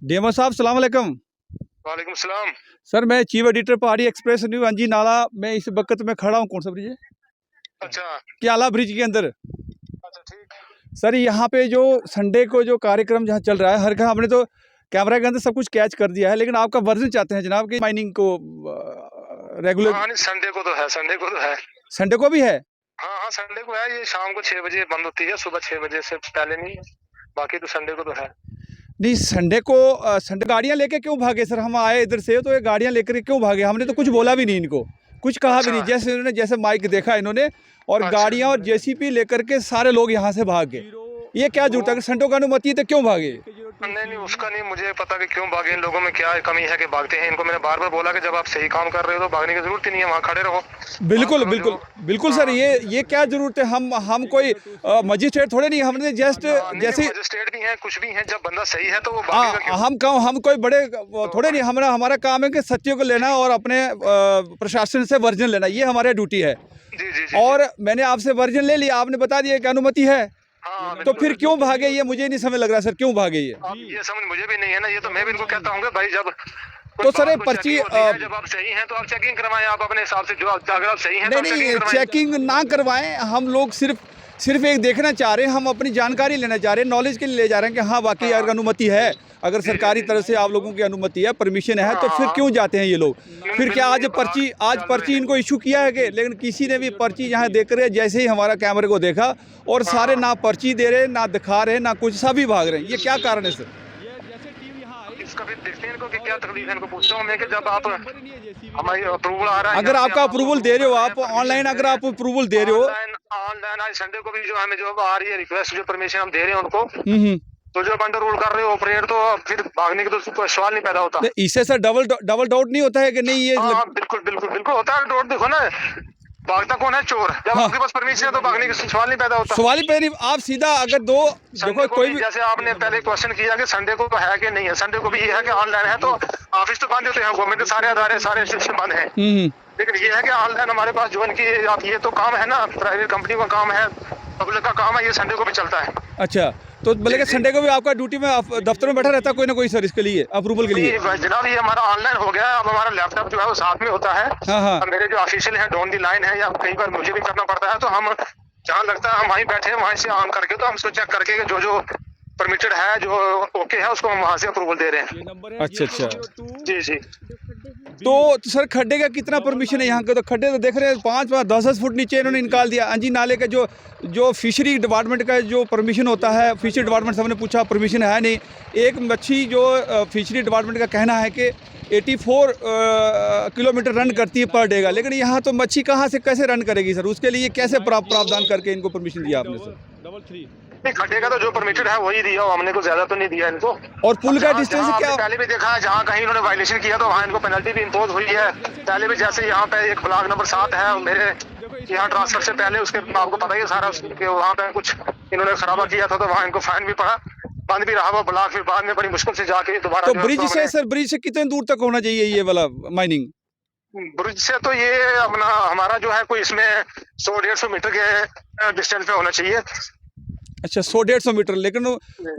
Demo साहब सलाम अलैकुम। वालेकुम सलाम। सर मैं चीफ एडिटर पहाड़ी एक्सप्रेस न्यूज़ अंजी नाला में इस वक्त में खड़ा हूँ। कौन सा ब्रिज है? अच्छा क्याला ब्रिज के अंदर। अच्छा ठीक। सर यहाँ पे जो संडे को जो कार्यक्रम जहाँ चल रहा है, हर हमने तो कैमरा के अंदर सब कुछ कैच कर दिया है, लेकिन आपका वर्जन चाहते हैं जनाब कि माइनिंग को रेगुलर। हाँ नहीं, संडे को तो है, संडे को तो है। संडे को भी है? हाँ हाँ संडे को है। ये शाम को 6 बजे बंद होती है, सुबह 6 बजे से पहले नहीं। बाकी तो संडे को तो है। नहीं, संडे को संडे गाड़ियाँ लेके क्यों भागे सर? हम आए इधर से तो ये गाड़ियाँ लेकर क्यों भागे? हमने तो कुछ बोला भी नहीं इनको, कुछ कहा भी नहीं। अच्छा। जैसे इन्होंने जैसे माइक देखा इन्होंने और अच्छा। गाड़ियाँ और जेसीपी लेकर के सारे लोग यहाँ से भाग गए। ये क्या जरूरत है? अगर संडे को अनुमति है तो क्यों भागे? नहीं नहीं, उसका नहीं मुझे पता कि क्यों भागे। इन लोगों में क्या कमी है कि भागते हैं। इनको मैंने बार बार बोला कि जब आप सही काम कर रहे हो तो भागने की जरूरत ही नहीं है, वहाँ खड़े रहो। बिल्कुल बिल्कुल बिल्कुल सर, ये क्या जरूरत है? हम कोई मजिस्ट्रेट थोड़े नहीं, हमने जस्ट जैसे मजिस्ट्रेट भी हैं, कुछ भी हैं। जब बंदा सही है तो वो भागेगा क्यों? हम कोई बड़े थोड़े नहीं। हमारा काम है कि सत्य को लेना और अपने प्रशासन से वर्जन लेना, ये हमारी ड्यूटी है। जी जी जी। और मैंने आपसे वर्जन ले लिया, आपने बता दिया कि अनुमति है। हाँ, तो फिर क्यों भागे? ये मुझे नहीं समझ लग रहा सर, क्यों भागे ये? अब ये समझ मुझे भी नहीं है ना। ये तो मैं भी इनको कहता हूँ भाई, जब तो सर ये पर्ची जब आप सही हैं तो आप चेकिंग करवाएं। आप अपने हिसाब से जो अगर आप सही हैं तो नहीं, चेकिंग ना करवाएं। हम लोग सिर्फ एक देखना चाह रहे हैं, हम अपनी जानकारी लेना चाह रहे हैं, नॉलेज के लिए ले जा रहे हैं कि हाँ वाकई अगर अनुमति है, अगर सरकारी तरफ से आप लोगों की अनुमति है, परमिशन है, तो फिर क्यों जाते हैं ये लोग? फिर क्या आज पर्ची इनको इशू किया है कि? लेकिन किसी ने भी पर्ची यहाँ देख रहे, जैसे ही हमारा कैमरे को देखा और सारे ना पर्ची दे रहे, ना दिखा रहे, ना कुछ, सभी भाग रहे हैं। ये क्या कारण है सर? इसका फिर देखते हैं इनको कि क्या तकलीफ है। इनको पूछता हूँ मैं कि जब आप हमारी अप्रूवल आ रहा है, अगर आपका अप्रूवल दे रहे हो, आप ऑनलाइन अगर आप अप्रूवल दे रहे हो, ऑनलाइन आज संडे को भी जो हमें जो आ रही है रिक्वेस्ट, जो परमिशन हम दे रहे हैं उनको, तो जब अंडर रूल कर रहे हो ऑपरेट, तो फिर भागने की तो कोई सवाल नहीं पैदा होता। इससे सर डबल डाउट नहीं होता है कि नहीं ये? बिल्कुल बिल्कुल बिल्कुल होता है डाउट। देखो ना, भागता कौन है? चोर। जब आपके पास परमिशन है तो भागने का सवाल नहीं पैदा होता। सवाल ही पैदा नहीं। आप सीधा अगर देखो कोई भी, जैसे आपने पहले क्वेश्चन किया कि संडे को है कि नहीं है, संडे को भी ये है कि ऑनलाइन है, तो ऑफिस तो बंद होते हैं, गवर्नमेंट के सारे अदारे सारे सिस्टम बंद है। लेकिन ये है कि ऑनलाइन हमारे पास जो इनकी आप ये तो काम है ना, प्राइवेट कंपनी का काम है, पब्लिक का काम है, ये संडे को भी चलता है। अच्छा, तो बोले कि संडे को भी आपका ड्यूटी में दफ्तर में बैठा रहता है कोई ना कोई सर, इसके लिए अप्रूवल के लिए? जनाब ये हमारा ऑनलाइन हो गया। अब हमारा लैपटॉप जो है वो साथ में होता है। हाँ। मेरे जो ऑफिशियल है डॉन दी लाइन है, या कई बार मुझे भी करना पड़ता है, तो हम जहाँ लगता है हम वहीं बैठे हैं, वहीं से ऑन करके तो हम उसको चेक करके जो परमिटेड है, जो ओके है, उसको हम वहाँ से अप्रूवल दे रहे हैं। अच्छा जी जी। तो सर खड्डे का कितना परमिशन है यहाँ के? तो खड्डे तो देख रहे हैं 5-10 फुट नीचे इन्होंने निकाल दिया। अंजी नाले का जो फिशरी डिपार्टमेंट का जो परमिशन होता है, फिशरी डिपार्टमेंट से हमने पूछा, परमिशन है नहीं। एक मच्छी जो फिशरी डिपार्टमेंट का कहना है कि 84 किलोमीटर रन करती है पर डे का, लेकिन यहाँ तो मच्छी कहाँ से कैसे रन करेगी सर? उसके लिए कैसे प्रावधान करके इनको परमिशन दिया आपने सर? नहीं, खड्डे का तो जो परमिटेड है वही दिया, हमने को ज्यादा तो नहीं दिया इनको। और पुल का डिस्टेंस क्या? पहले भी देखा है, जहाँ कहीं इन्होंने वायलेशन किया तो वहाँ इनको पेनल्टी भी इम्पोज हुई है। पहले भी जैसे यहाँ पे एक ब्लॉक नंबर 7 है मेरे यहाँ ट्रांसफर से पहले, उसके आपको पता ही है सारा, वहाँ पे कुछ इन्होंने खराबा किया था, तो वहाँ इनको फाइन भी पड़ा, बंद भी रहा वो ब्लॉक। फिर बाद में बड़ी मुश्किल से जाके दोबारा। तो ब्रिज से सर, ब्रिज से कितने दूर तक होना चाहिए ये वाला माइनिंग? ब्रिज से तो ये अपना हमारा जो है कोई इसमें 100-150 मीटर के डिस्टेंस पे होना चाहिए। अच्छा, 100-150 मीटर, लेकिन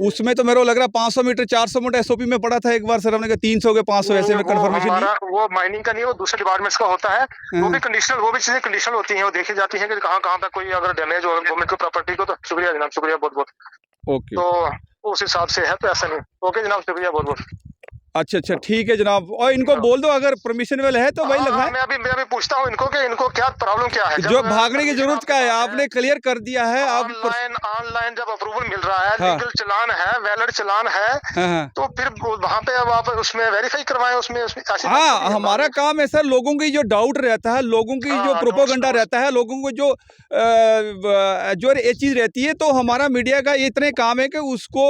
उसमें तो मेरे को लग रहा है 500 मीटर 400 मीटर एसओपी में पड़ा था एक बार सर, हमने कहा 300 के 500 ऐसे में कंफर्मेशन। वो माइनिंग का नहीं है, वो दूसरे डिपार्टमेंट्स का होता है। वो भी कंडीशनल, वो भी चीजें कंडीशनल होती हैं, वो देखी जाती है कि कहाँ पे कोई अगर डैमेज हो गवर्नमेंट की प्रॉपर्टी को। तो शुक्रिया जनाब, शुक्रिया बहुत बहुत। ओके, तो उस हिसाब से है, तो ऐसा नहीं। ओके जनाब, शुक्रिया बहुत बहुत। अच्छा ठीक है जनाब। और इनको बोल दो अगर परमिशन वाले है तो वही लगाए। मैं अभी पूछता हूँ इनको कि इनको क्या प्रॉब्लम क्या है। जो भागने की जरूरत क्या है? आपने क्लियर कर दिया है। आप ऑनलाइन जब अप्रूवल मिल रहा है, लीगल चलान है, वैलिड चलान है, तो फिर वहाँ पे अब आप उसमें वेरीफाई करवाएं। उसमें हाँ, हमारा काम है सर, लोगों की जो डाउट रहता है, लोगों की जो प्रोपोगंडा रहता है, लोगों को जो ये चीज रहती है, तो हमारा मीडिया का इतने काम है कि उसको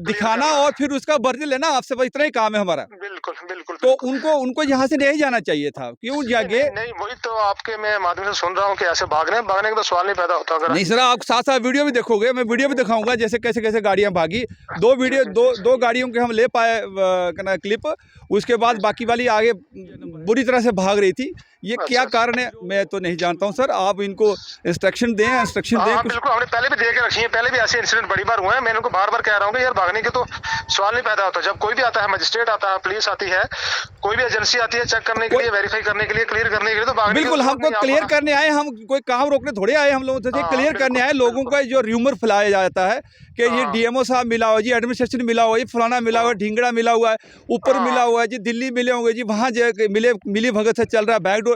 दिखाना और फिर उसका वर्जन लेना, आपसे बस इतना ही काम है हमारा। बिल्कुल बिल्कुल। तो उनको यहाँ से नहीं जाना चाहिए था, क्यों जागे? नहीं वही तो आपके मैं माध्यम से सुन रहा हूँ कि ऐसे भागने का तो सवाल नहीं पैदा होता। अगर नहीं सर, आप साथ साथ वीडियो भी देखोगे, मैं वीडियो भी दिखाऊंगा जैसे कैसे गाड़ियाँ भागी। दो गाड़ियों के हम ले पाए क्लिप, उसके बाद बाकी वाली आगे बुरी तरह से भाग रही थी। ये क्या कारण है मैं तो नहीं जानता हूँ सर, आप इनको इंस्ट्रक्शन दें हाँ कुछ। बिल्कुल, हमने पहले भी दे के रखी है, पहले भी ऐसे इंसिडेंट बड़ी बार हुए हैं। मैं इनको बार बार कह रहा हूँ कि यार भागने के तो सवाल नहीं पैदा होता। जब कोई भी आता है, मजिस्ट्रेट आता है, पुलिस आती है, कोई भी एजेंसी आती है चेक करने के लिए, वेरीफाई करने के लिए, क्लियर करने के लिए, तो भागने बिल्कुल, की हमको क्लियर करने आए, हम कोई काम रोकने थोड़े आए, हम लोगों से क्लियर करने आए। लोगों का जो र्यूमर फैलाया जाता है कि ये डीएमओ साहब मिला हुआ जी, एडमिनिस्ट्रेशन मिला हुआ, ये फलाना मिला हुआ, ढींगड़ा मिला हुआ है, ऊपर मिला हुआ है जी, दिल्ली मिले होंगे जी, वहाँ मिली भगत से चल रहा है बैकडोर।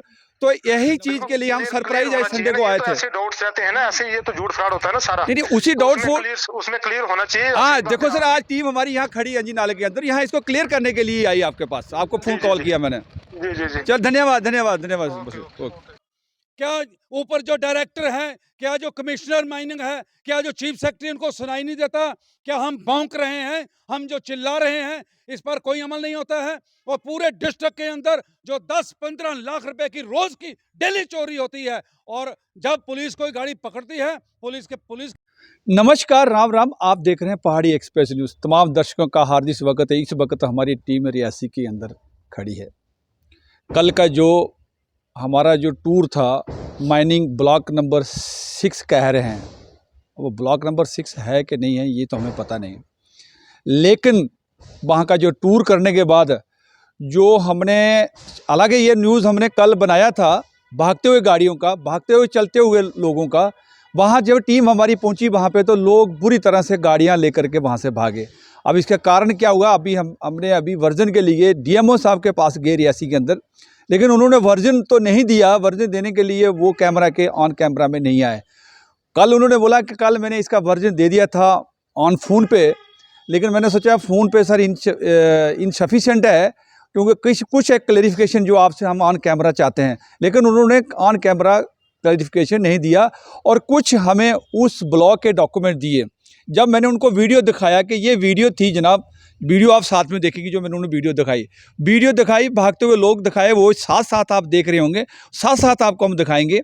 तो यही चीज के लिए हम सरप्राइज आज संडे को आए थे। ऐसे डाउट्स रहते हैं ना, ऐसे ये तो झूठ फ्रॉड होता है ना सारा। नहीं उसी डाउटफुल उसमें क्लियर होना चाहिए। हाँ देखो सर, आज टीम हमारी यहाँ खड़ी है जी नाले के अंदर, यहाँ इसको क्लियर करने के लिए आई आपके पास, आपको फोन कॉल किया मैंने। जी जी जी, चल धन्यवाद धन्यवाद धन्यवाद। ओके। क्या ऊपर जो डायरेक्टर हैं, क्या जो कमिश्नर माइनिंग है, क्या जो चीफ सेक्रेटरी, उनको सुनाई नहीं देता? क्या हम भौंक रहे हैं, हम जो चिल्ला रहे हैं, इस पर कोई अमल नहीं होता है? और पूरे डिस्ट्रिक्ट के अंदर जो 10-15 लाख रुपए की रोज की डेली चोरी होती है, और जब पुलिस कोई गाड़ी पकड़ती है, पुलिस नमस्कार, राम राम। आप देख रहे हैं पहाड़ी एक्सप्रेस न्यूज़। तमाम दर्शकों का हार्दिक स्वागत है। इस वक्त हमारी टीम रियासी के अंदर खड़ी है। कल का जो हमारा जो टूर था, माइनिंग ब्लॉक नंबर 6 कह रहे हैं, वो ब्लॉक नंबर 6 है कि नहीं है ये तो हमें पता नहीं, लेकिन वहाँ का जो टूर करने के बाद जो हमने, हालांकि ये न्यूज़ हमने कल बनाया था भागते हुए गाड़ियों का, भागते हुए चलते हुए लोगों का। वहाँ जब टीम हमारी पहुँची वहाँ पे तो लोग बुरी तरह से गाड़ियाँ लेकर के वहाँ से भागे। अब इसका कारण क्या हुआ, अभी हमने अभी वर्जन के लिए डीएमओ साहब के पास गए रियासी के अंदर, लेकिन उन्होंने वर्जन तो नहीं दिया। वर्जन देने के लिए वो कैमरा के ऑन कैमरा में नहीं आए। कल उन्होंने बोला कि कल मैंने इसका वर्जन दे दिया था ऑन फ़ोन पे, लेकिन मैंने सोचा फ़ोन पे सर इनसफिशेंट है, क्योंकि कुछ एक क्लैरिफिकेशन जो आपसे हम ऑन कैमरा चाहते हैं, लेकिन उन्होंने ऑन कैमरा क्लैरिफिकेशन नहीं दिया। और कुछ हमें उस ब्लॉक के डॉक्यूमेंट दिए। जब मैंने उनको वीडियो दिखाया कि ये वीडियो थी जनाब, वीडियो आप साथ में देखेंगे, जो मैंने उन्हें वीडियो दिखाई, भागते हुए लोग दिखाए, वो साथ साथ आप देख रहे होंगे, साथ साथ आपको हम दिखाएंगे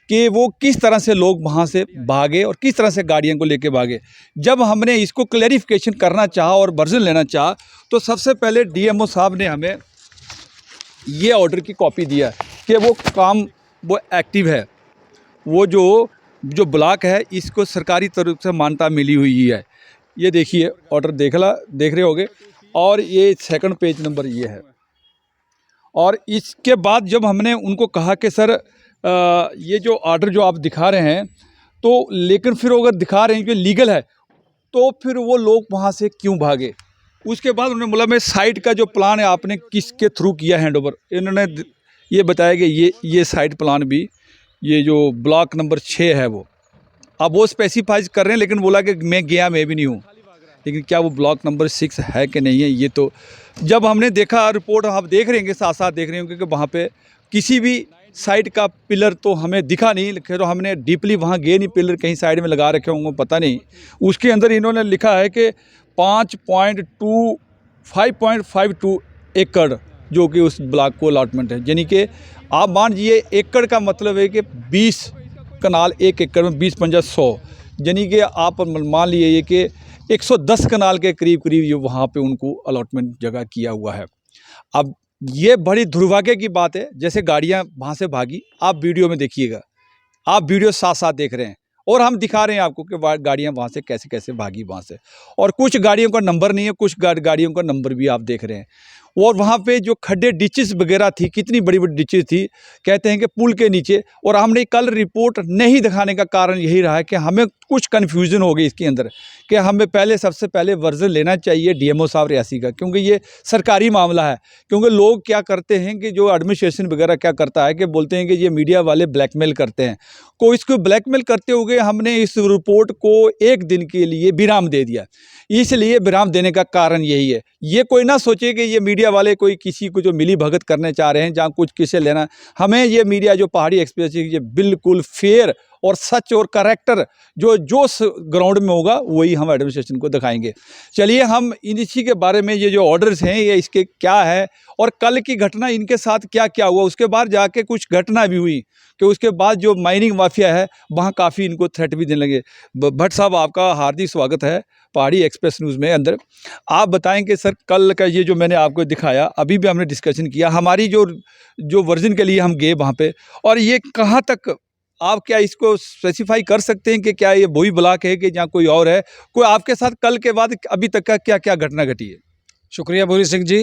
कि वो किस तरह से लोग वहाँ से भागे और किस तरह से गाड़ियों को लेके भागे। जब हमने इसको क्लैरिफिकेशन करना चाहा और वर्जन लेना चाहा, तो सबसे पहले डीएमओ साहब ने हमें ये ऑर्डर की कॉपी दिया कि वो काम वो एक्टिव है, वो जो ब्लॉक है इसको सरकारी तरफ से मान्यता मिली हुई है। ये देखिए ऑर्डर देख रहे होगे, और ये सेकंड पेज नंबर ये है। और इसके बाद जब हमने उनको कहा कि सर ये जो ऑर्डर जो आप दिखा रहे हैं, तो लेकिन फिर अगर दिखा रहे हैं कि लीगल है, तो फिर वो लोग वहाँ से क्यों भागे? उसके बाद उन्होंने बोला मैं साइट का जो प्लान है आपने किसके थ्रू किया हैंडओवर। इन्होंने ये बताया कि ये साइट प्लान भी, ये जो ब्लॉक नंबर 6 है वो, अब वो स्पेसिफाइज कर रहे हैं, लेकिन बोला कि मैं भी नहीं हूँ, लेकिन क्या वो ब्लॉक नंबर 6 है कि नहीं है, ये तो जब हमने देखा रिपोर्ट, आप देख रहे होंगे, साथ साथ देख रहे होंगे कि वहाँ पे किसी भी साइड का पिलर तो हमें दिखा नहीं। तो हमने डीपली वहाँ गए नहीं, पिलर कहीं साइड में लगा रखे होंगे पता नहीं। उसके अंदर इन्होंने लिखा है कि 5.52 एकड़ जो कि उस ब्लॉक को अलॉटमेंट है, यानी कि आप मान लीजिए एकड़ का मतलब है कि 20 कनाल, 1 एकड़ में 20 पंजा 100, यानी कि आप मान लीजिए कि 110 कनाल के करीब जो वहाँ पे उनको अलॉटमेंट जगह किया हुआ है। अब ये बड़ी दुर्भाग्य की बात है, जैसे गाड़ियाँ वहाँ से भागी, आप वीडियो में देखिएगा, आप वीडियो साथ साथ देख रहे हैं, और हम दिखा रहे हैं आपको कि गाड़ियाँ वहाँ से कैसे कैसे भागी वहाँ से। और कुछ गाड़ियों का नंबर नहीं है, कुछ गाड़ियों का नंबर भी आप देख रहे हैं। और वहाँ पे जो खड्डे डिचेस वगैरह थी, कितनी बड़ी बड़ी डिचेस थी, कहते हैं कि पुल के नीचे। और हमने कल रिपोर्ट नहीं दिखाने का कारण यही रहा है कि हमें कुछ कन्फ्यूज़न हो गई इसके अंदर, कि हमें सबसे पहले वर्जन लेना चाहिए डीएमओ साहब रियासी का, क्योंकि ये सरकारी मामला है। क्योंकि लोग क्या करते हैं कि जो एडमिनिस्ट्रेशन वगैरह क्या करता है कि बोलते हैं कि ये मीडिया वाले ब्लैकमेल करते हैं, को इसको ब्लैकमेल करते हुए हमने इस रिपोर्ट को 1 दिन के लिए विराम दे दिया। इसलिए विराम देने का कारण यही है। ये कोई ना सोचे कि ये मीडिया वाले कोई किसी को जो मिली भगत करने चाह रहे हैं, जहाँ कुछ किसे लेना। हमें ये मीडिया जो पहाड़ी एक्सप्रेस, ये बिल्कुल फेयर और सच और करेक्टर जो ग्राउंड में होगा वही हम एडमिनिस्ट्रेशन को दिखाएंगे। चलिए हम इसी के बारे में, ये जो ऑर्डर्स हैं ये इसके क्या है, और कल की घटना इनके साथ क्या क्या हुआ। उसके बाद जाके कुछ घटना भी हुई कि उसके बाद जो माइनिंग माफिया है वहाँ काफ़ी इनको थ्रेट भी देने लगे। भट्ट साहब, आपका हार्दिक स्वागत है पहाड़ी एक्सप्रेस न्यूज़ में अंदर। आप बताएंगे सर, कल का ये जो मैंने आपको दिखाया, अभी भी हमने डिस्कशन किया, हमारी जो वर्जन के लिए हम गए वहाँ पे, और ये कहाँ तक आप क्या इसको स्पेसिफाई कर सकते हैं कि क्या ये वही ब्लॉक है कि या कोई और है? कोई आपके साथ कल के बाद अभी तक का क्या क्या घटना घटी है? शुक्रिया भूरी सिंह जी।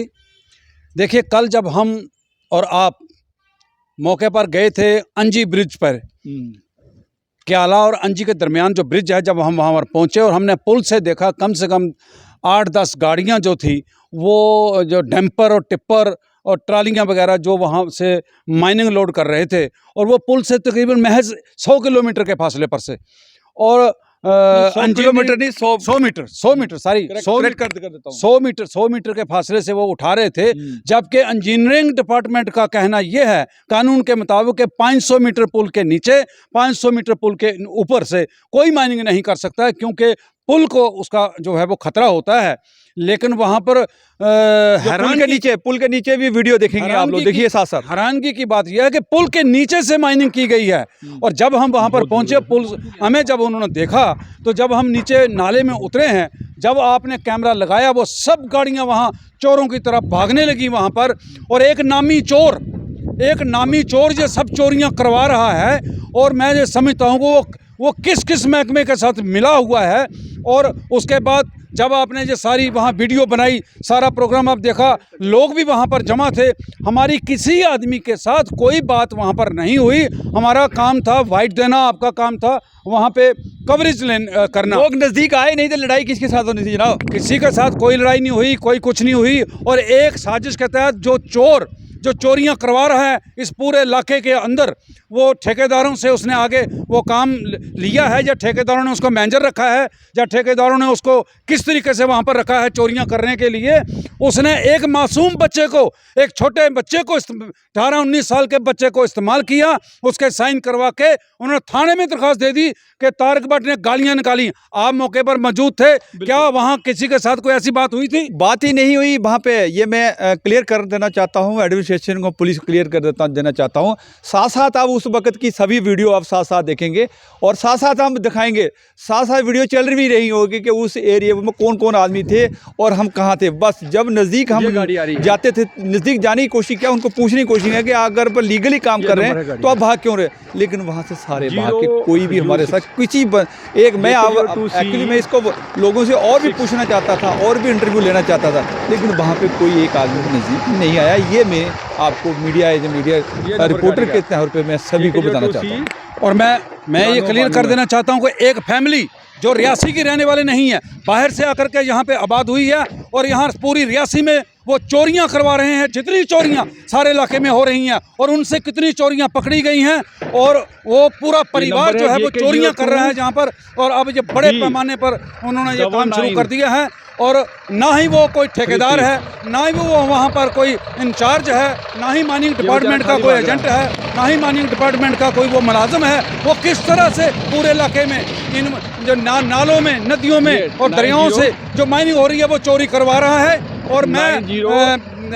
देखिए, कल जब हम और आप मौके पर गए थे अंजी ब्रिज पर, क्याला और अंजी के दरमियान जो ब्रिज है, जब हम वहाँ पर पहुँचे और हमने पुल से देखा, कम से कम 8-10 गाड़ियाँ जो थी, वो जो डैम्पर और टिप्पर और ट्रालियाँ वगैरह जो वहाँ से माइनिंग लोड कर रहे थे, और वो पुल से तकरीबन महज 100 किलोमीटर के फासले पर से, और 100 किलोमीटर नहीं, 100 मीटर, 100 मीटर, सॉरी, 100 कर देता हूँ। 100 मीटर के फासले से वो उठा रहे थे। जबकि इंजीनियरिंग डिपार्टमेंट का कहना ये है, कानून के मुताबिक, कि 500 मीटर पुल के नीचे, 500 मीटर पुल के ऊपर से कोई माइनिंग नहीं कर सकता है, क्योंकि पुल को उसका जो है वो खतरा होता है। लेकिन वहाँ पर पुल के नीचे भी वीडियो देखेंगे आप लोग, देखिए साथ साथ। हैरानगी की बात यह है कि पुल के नीचे से माइनिंग की गई है। और जब हम वहाँ पर पहुँचे, पुल हमें जब उन्होंने देखा, तो जब हम नीचे नाले में उतरे हैं, जब आपने कैमरा लगाया, वो सब गाड़ियाँ वहाँ चोरों की तरफ भागने लगी वहाँ पर। और एक नामी चोर ये सब चोरियाँ करवा रहा है, और मैं ये समझता हूँ कि वो किस किस महकमे के साथ मिला हुआ है। और उसके बाद जब आपने ये सारी वहाँ वीडियो बनाई, सारा प्रोग्राम आप देखा, लोग भी वहाँ पर जमा थे, हमारी किसी आदमी के साथ कोई बात वहाँ पर नहीं हुई। हमारा काम था वाइट देना, आपका काम था वहाँ पे कवरेज करना। लोग नज़दीक आए नहीं थे, लड़ाई किसके साथ होनी थी जनाब? किसी के साथ कोई लड़ाई नहीं हुई, कोई कुछ नहीं हुई। और एक साजिश के तहत जो चोरियां करवा रहा है इस पूरे इलाके के अंदर, वो ठेकेदारों से उसने आगे वो काम लिया है, या ठेकेदारों ने उसको मैनेजर रखा है, या ठेकेदारों ने उसको किस तरीके से वहाँ पर रखा है चोरियां करने के लिए। उसने एक मासूम बच्चे को, एक छोटे बच्चे को, 18-19 साल के बच्चे को इस्तेमाल किया, उसके साइन करवा के उन्होंने थाने में दरख्वास्त दे दी कि तारिक भट्ट ने गालियाँ निकाली। आप मौके पर मौजूद थे, क्या वहाँ किसी के साथ कोई ऐसी बात हुई थी? बात ही नहीं हुई वहाँ पे, ये मैं क्लियर कर देना चाहता हूँ, एडमिनिस्ट्रेशन को, पुलिस क्लियर कर देना चाहता हूँ। साथ साथ आप उस वक्त की सभी वीडियो आप साथ साथ देखेंगे, और साथ साथ हम दिखाएंगे, साथ साथ वीडियो चल भी रही होगी कि उस एरिया में कौन कौन आदमी थे और हम कहाँ थे। बस जब नज़दीक हम जाते थे, नज़दीक जाने की कोशिश किया, उनको पूछने की कोशिश है कि अगर लीगली काम कर रहे हैं तो आप भाग क्यों रहे, लेकिन वहाँ से सारे भाग के, कोई भी हमारे साथ किसी एक मैं एक्चुअली मैं इसको लोगों से और भी पूछना चाहता था, और भी इंटरव्यू लेना चाहता था, लेकिन वहाँ पे कोई एक आदमी नज़दीक नहीं आया। ये मैं आपको मीडिया रिपोर्टर के तौर पे मैं सभी को बताना चाहता हूँ। और मैं ये क्लियर कर देना चाहता हूँ कि एक फैमिली जो रियासी की रहने वाले नहीं है, बाहर से आकर के यहाँ पे आबाद हुई है, और यहाँ पूरी रियासी में वो चोरियां करवा रहे हैं। जितनी चोरियां सारे इलाके में हो रही हैं, और उनसे कितनी चोरियां पकड़ी गई हैं, और वो पूरा परिवार जो है वो चोरियां कर रहा है जहाँ पर। और अब ये बड़े पैमाने पर उन्होंने ये काम शुरू कर दिया है। और ना ही वो कोई ठेकेदार है, ना ही वो वहाँ पर कोई इंचार्ज है, ना ही माइनिंग डिपार्टमेंट का कोई एजेंट है, ना ही माइनिंग डिपार्टमेंट का कोई वो मुलाजिम है। वो किस तरह से पूरे इलाके में इन जो नालों में, नदियों में और दरियाओं से जो माइनिंग हो रही है वो चोरी करवा रहा है। और मैं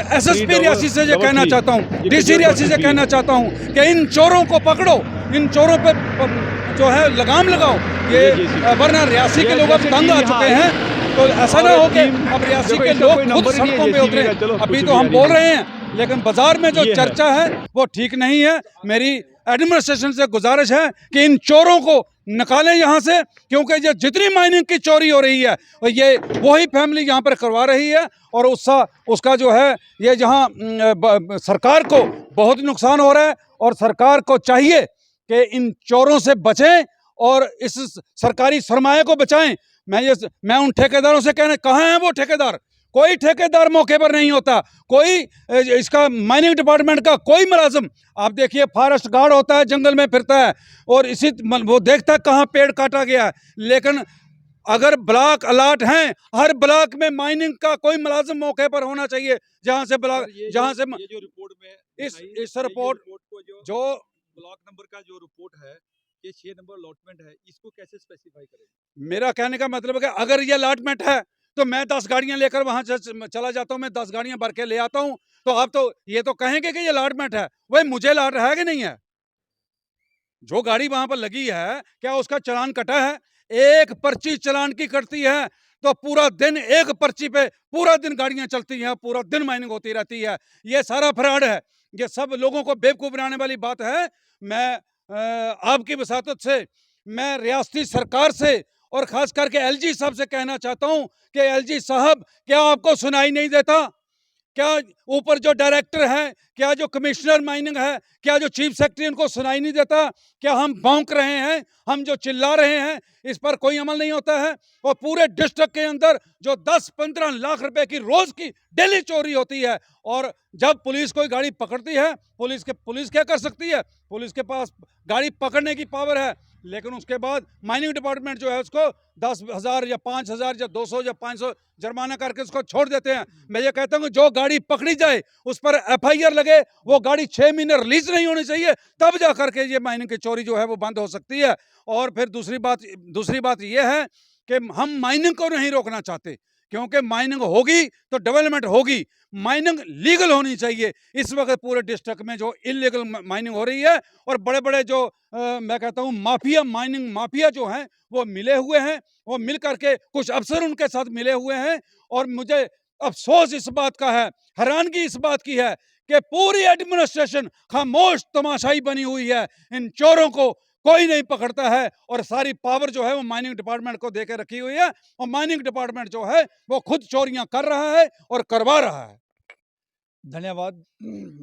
एसएसपी रियासी से ये कहना चाहता हूँ, डीसी रियासी से कहना चाहता हूँ कि इन चोरों को पकड़ो, इन चोरों पर जो है लगाम लगाओ, ये वरना रियासी के लोग अब तंग आ चुके हैं। तो ऐसा ना हो कि अब रियासी के लोग खुद सड़कों पे उतरे। अभी तो हम बोल रहे हैं, लेकिन बाजार में जो चर्चा है वो ठीक नहीं है। मेरी एडमिनिस्ट्रेशन से गुजारिश है कि इन चोरों को निकालें यहाँ से, क्योंकि ये जितनी माइनिंग की चोरी हो रही है ये वही फैमिली यहाँ पर करवा रही है। और उसका जो है ये जहाँ सरकार को बहुत नुकसान हो रहा है, और सरकार को चाहिए कि इन चोरों से बचें और इस सरकारी सरमाए को बचाएं। मैं उन ठेकेदारों से कहना, कहाँ हैं वो ठेकेदार? कोई ठेकेदार मौके पर नहीं होता, कोई इसका माइनिंग डिपार्टमेंट का कोई मुलाजिम। आप देखिए, फॉरेस्ट गार्ड होता है, जंगल में फिरता है, और वो देखता है कहाँ पेड़ काटा गया है। लेकिन अगर ब्लॉक अलॉट हैं, हर ब्लॉक में माइनिंग का कोई मुलाजिम मौके पर होना चाहिए। जहाँ से ब्लॉक, जहाँ से जो रिपोर्ट में इस रिपोर्ट को जो ब्लॉक नंबर का जो रिपोर्ट है, ये 6 नंबर अलॉटमेंट है, इसको कैसे स्पेसिफाई करें? मेरा कहने का मतलब है कि अगर ये अलॉटमेंट है तो मैं 10 गाड़ियां लेकर वहां चला जाता हूं, मैं 10 गाड़ियां भर के ले आता हूं, तो आप तो ये तो कहेंगे कि ये अलॉटमेंट है। वही मुझे अलॉट है कि नहीं है? जो गाड़ी वहां पर लगी है, क्या उसका चालान कटा है? एक पर्ची चालान की कटती है, तो पूरा दिन एक पर्ची पे पूरा दिन गाड़ियां चलती हैं, पूरा दिन माइनिंग होती रहती है। ये सारा फ्रॉड है, ये सब लोगों को बेवकूफ़ बनाने वाली बात है। मैं आपकी वसातत से, मैं रियासती सरकार से और ख़ास करके एलजी साहब से कहना चाहता हूँ कि एलजी साहब, क्या आपको सुनाई नहीं देता? क्या ऊपर जो डायरेक्टर हैं, क्या जो कमिश्नर माइनिंग है, क्या जो चीफ सेक्रेटरी, उनको सुनाई नहीं देता? क्या हम भौंक रहे हैं, हम जो चिल्ला रहे हैं, इस पर कोई अमल नहीं होता है? और पूरे डिस्ट्रिक्ट के अंदर जो 10-15 लाख रुपए की रोज की डेली चोरी होती है, और जब पुलिस कोई गाड़ी पकड़ती है, पुलिस क्या कर सकती है? पुलिस के पास गाड़ी पकड़ने की पावर है, लेकिन उसके बाद माइनिंग डिपार्टमेंट जो है उसको 10,000 या 5,000 या 200 या 500 जुर्माना करके उसको छोड़ देते हैं। मैं ये कहता हूँ जो गाड़ी पकड़ी जाए उस पर एफआईआर लगे, वो गाड़ी 6 महीने रिलीज नहीं होनी चाहिए, तब जा करके ये माइनिंग की चोरी जो है वो बंद हो सकती है। और फिर दूसरी बात ये है कि हम माइनिंग को नहीं रोकना चाहते, क्योंकि माइनिंग होगी तो डेवलपमेंट होगी। माइनिंग लीगल होनी चाहिए। इस वक्त पूरे डिस्ट्रिक्ट में जो इलीगल माइनिंग हो रही है, और बड़े बड़े जो मैं कहता हूँ माफिया, माइनिंग माफिया जो हैं वो मिले हुए हैं, वो मिल करके कुछ अफसर उनके साथ मिले हुए हैं। और मुझे अफसोस इस बात का है, हैरानगी इस बात की है कि पूरी एडमिनिस्ट्रेशन खामोश तमाशाई बनी हुई है। इन चोरों को कोई नहीं पकड़ता है, और सारी पावर जो है वो माइनिंग डिपार्टमेंट को देके रखी हुई है, और माइनिंग डिपार्टमेंट जो है वो खुद चोरियां कर रहा है और करवा रहा है। धन्यवाद।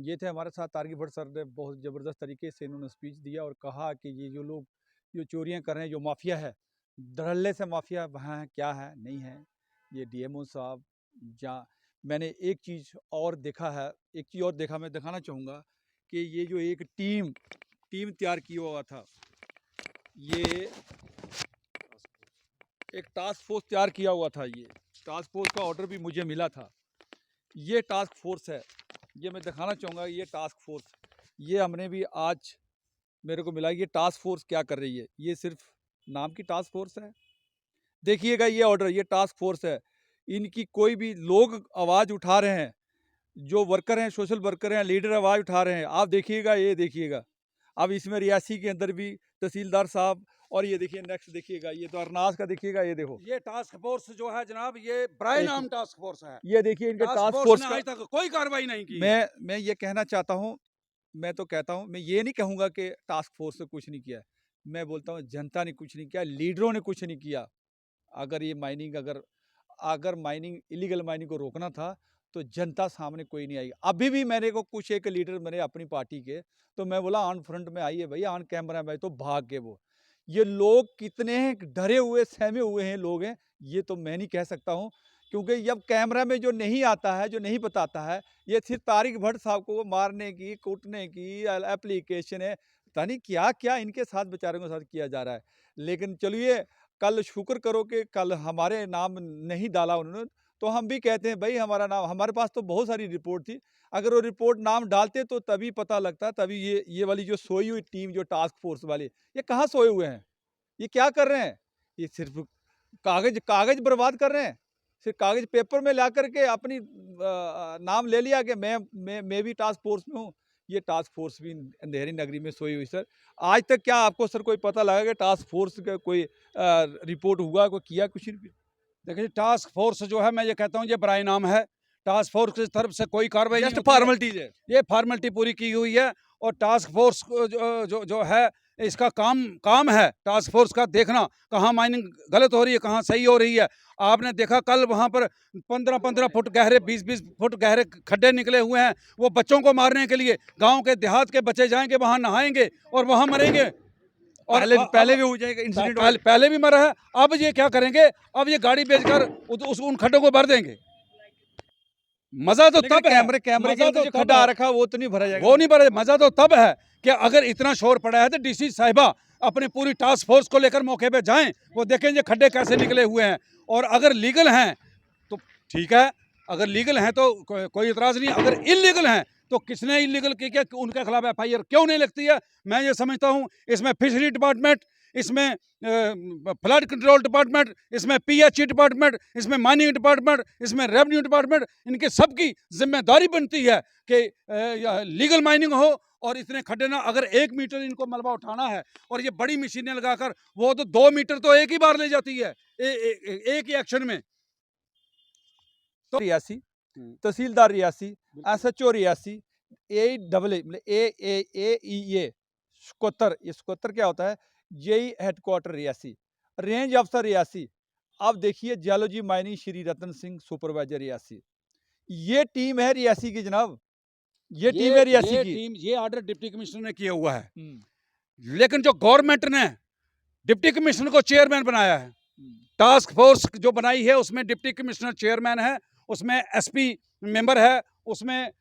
ये थे हमारे साथ तारकी भट्ट सर ने। बहुत ज़बरदस्त तरीके से इन्होंने स्पीच दिया और कहा कि ये जो लोग जो चोरियां कर रहे हैं, जो माफिया है, धड़ल्ले से माफिया वहाँ है, क्या है नहीं है, ये डीएमओ साहब। जहाँ मैंने एक चीज़ और देखा है, मैं दिखाना चाहूँगा कि ये जो एक टीम तैयार किया हुआ था, ये एक टास्क फोर्स तैयार किया हुआ था। ये टास्क फोर्स का ऑर्डर भी मुझे मिला था। ये टास्क फोर्स है, ये मैं दिखाना चाहूँगा। ये टास्क फोर्स, ये हमने भी आज मेरे को मिला। ये टास्क फोर्स क्या कर रही है, ये सिर्फ नाम की टास्क फोर्स है। देखिएगा ये ऑर्डर, ये टास्क फोर्स है। इनकी कोई भी लोग आवाज़ उठा रहे हैं, जो वर्कर हैं, सोशल वर्कर हैं, लीडर आवाज़ उठा रहे हैं। आप देखिएगा, ये देखिएगा। अब इसमें रियासी के अंदर भी तहसीलदार साहब, और ये देखिए नेक्स्ट देखिएगा, ये तो अरनास का देखिएगा, ये देखो। ये टास्क फोर्स जो है जनाब, ये ब्राय नाम टास्क फोर्स है। ये देखिए इनके टास्क फोर्स ने आज तक कोई कार्रवाई नहीं की। मैं ये कहना चाहता हूँ, मैं तो कहता हूँ, मैं ये नहीं कहूँगा कि टास्क फोर्स ने कुछ नहीं किया। मैं बोलता हूँ जनता ने कुछ नहीं किया, लीडरों ने कुछ नहीं किया। अगर ये माइनिंग अगर माइनिंग इलीगल माइनिंग को रोकना था तो जनता सामने कोई नहीं आई। अभी भी मेरे को कुछ एक लीडर मेरे अपनी पार्टी के, तो मैं बोला ऑन फ्रंट में आइए भैया, ऑन कैमरा में, तो भाग गए वो। ये लोग कितने डरे हुए, सहमे हुए हैं लोग हैं, ये तो मैं नहीं कह सकता हूँ। क्योंकि जब कैमरा में जो नहीं आता है, जो नहीं बताता है, ये सिर्फ तारिक भट्ट साहब को मारने की, कूटने की एप्लीकेशन है। पता नहीं क्या क्या इनके साथ बेचारों के साथ किया जा रहा है। लेकिन चलिए, कल शुक्र करो कि कल हमारे नाम नहीं डाला उन्होंने, तो हम भी कहते हैं भाई हमारा नाम, हमारे पास तो बहुत सारी रिपोर्ट थी। अगर वो रिपोर्ट नाम डालते तो तभी पता लगता, तभी ये वाली जो सोई हुई टीम, जो टास्क फोर्स वाले, ये कहाँ सोए हुए हैं, ये क्या कर रहे हैं? ये सिर्फ कागज बर्बाद कर रहे हैं। सिर्फ कागज पेपर में ला करके अपनी नाम ले लिया कि मैं भी टास्क फोर्स में हूँ। ये टास्क फोर्स भी अंधेरी नगरी में सोई हुई। सर आज तक क्या आपको सर कोई पता लगा कि टास्क फोर्स का कोई रिपोर्ट हुआ, कोई किया कुछ? देखिए टास्क फोर्स जो है, मैं ये कहता हूँ ये ब्राय नाम है। टास्क फोर्स की तरफ से कोई कार्रवाई नहीं जस्ट होती है। फॉर्मेलिटीज है, ये फॉर्मेलिटी पूरी की हुई है। और टास्क फोर्स जो है, इसका काम है टास्क फोर्स का देखना कहाँ माइनिंग गलत हो रही है, कहाँ सही हो रही है। आपने देखा कल वहाँ पर 15-15 फुट गहरे, 20-20 फुट गहरे खड्डे निकले हुए हैं, वो बच्चों को मारने के लिए। गांव के देहात के बच्चे जाएंगे वहाँ, नहाएंगे और वहाँ मरेंगे। और पहले भी हो जाएगा इंसिडेंट, पहले भी मरा है। अब ये क्या करेंगे, अब ये गाड़ी बेचकर उन खड्डों को भर देंगे। मजा तो तब है, कैमरे के अंदर जो खड्डा आ रखा वो तो नहीं भरा जाएगा, वो नहीं भरा। मजा तो तब है कि अगर इतना शोर पड़ा है तो डीसी साहिबा अपनी पूरी टास्क फोर्स को लेकर मौके पे जाएं, वो देखें ये खड्डे कैसे निकले हुए हैं। और अगर लीगल हैं तो ठीक है, अगर लीगल हैं तो कोई इतराज़ नहीं। अगर इलीगल हैं तो किसने इलीगल किया, उनके खिलाफ एफआईआर क्यों नहीं लगती है? मैं ये समझता हूँ इसमें फिशरी डिपार्टमेंट, इसमें फ्लड कंट्रोल डिपार्टमेंट, इसमें पीएचई डिपार्टमेंट, इसमें माइनिंग डिपार्टमेंट, इसमें रेवेन्यू डिपार्टमेंट, इनके सबकी जिम्मेदारी बनती है कि लीगल माइनिंग हो और इतने खड्डे ना, अगर 1 मीटर इनको मलबा उठाना है और ये बड़ी मशीनें लगाकर, वो तो 2 मीटर तो एक ही बार ले जाती है एक ही एक्शन में। तो रियासी, तहसीलदार रियासी, SHO रियासी, AEE स्कोतर, ये स्कोतर क्या होता है, जेई हेडक्वार्टर रियासी, रेंज अफसर रियासी। अब देखिए geology mining Shri Ratan Singh supervisor Reasi. ये टीम है रियासी की जनाब, ये टीम है रियासी की। ये ऑर्डर डिप्टी कमिश्नर ने किया हुआ है, लेकिन जो गवर्नमेंट ने डिप्टी कमिश्नर को चेयरमैन बनाया है, टास्क फोर्स जो बनाई है उसमें डिप्टी कमिश्नर चेयरमैन है, उसमें SP मेंबर है, उसमें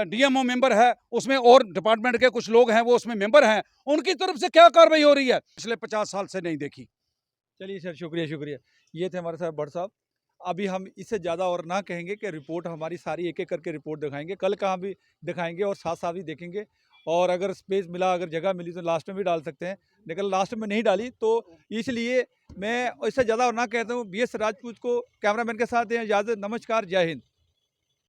DMO मेंबर है, उसमें और डिपार्टमेंट के कुछ लोग हैं वो उसमें मेंबर हैं। उनकी तरफ से क्या कार्रवाई हो रही है, पिछले 50 साल से नहीं देखी। चलिए सर, शुक्रिया शुक्रिया। ये थे हमारे साथ भट्ट साहब। अभी हम इससे ज़्यादा और ना कहेंगे कि रिपोर्ट हमारी सारी एक एक करके रिपोर्ट दिखाएंगे, कल कहाँ भी दिखाएंगे और साथ साथ ही देखेंगे। और अगर स्पेस मिला, अगर जगह मिली तो लास्ट में भी डाल सकते हैं, लेकिन लास्ट में नहीं डाली तो इसलिए मैं इससे ज़्यादा और ना कहता हूँ। BS राजपूत को कैमरामैन के साथ दें इजाज़त। नमस्कार, जय हिंद।